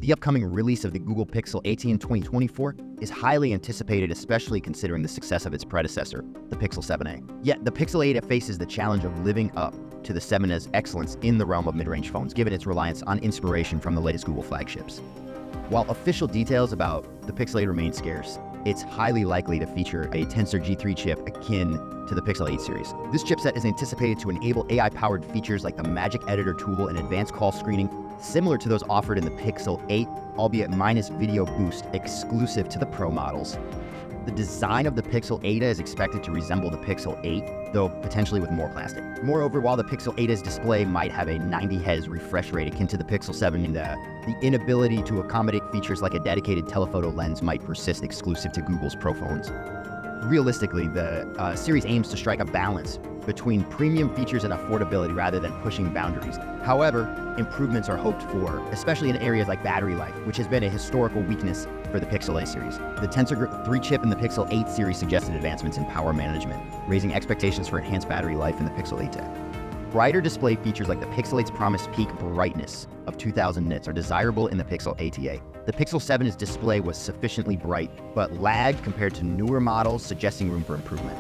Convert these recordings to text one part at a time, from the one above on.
The upcoming release of the Google Pixel 8 in 2024 is highly anticipated, especially considering the success of its predecessor, the Pixel 7a. Yet, the Pixel 8 faces the challenge of living up to the 7a's excellence in the realm of mid-range phones, given its reliance on inspiration from the latest Google flagships. While official details about the Pixel 8 remain scarce, it's highly likely to feature a Tensor G3 chip akin to the Pixel 8 series. This chipset is anticipated to enable AI-powered features like the Magic Editor tool and advanced call screening, similar to those offered in the Pixel 8, albeit minus video boost, exclusive to the Pro models. The design of the Pixel 8 is expected to resemble the Pixel 8, though potentially with more plastic. Moreover, while the Pixel 8's display might have a 90 Hz refresh rate akin to the Pixel 7, the inability to accommodate features like a dedicated telephoto lens might persist exclusive to Google's Pro phones. Realistically, the series aims to strike a balance between premium features and affordability rather than pushing boundaries. However, improvements are hoped for, especially in areas like battery life, which has been a historical weakness for the Pixel 8 series. The Tensor 3 chip in the Pixel 8 series suggested advancements in power management, raising expectations for enhanced battery life in the Pixel 8 tech. Brighter display features like the Pixel 8's promised peak brightness of 2000 nits are desirable in the Pixel 8a. The Pixel 7's display was sufficiently bright, but lagged compared to newer models, suggesting room for improvement.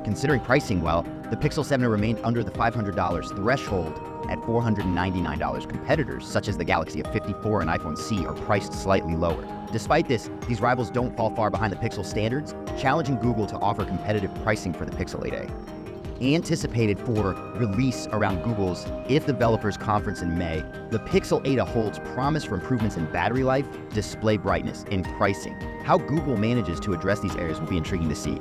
Considering pricing well, the Pixel 7 remained under the $500 threshold at $499. Competitors, such as the Galaxy S54 and iPhone C, are priced slightly lower. Despite this, these rivals don't fall far behind the Pixel standards, challenging Google to offer competitive pricing for the Pixel 8a. Anticipated for release around Google's If Developers Conference in May, the Pixel 8 holds promise for improvements in battery life, display brightness, and pricing. How Google manages to address these areas will be intriguing to see.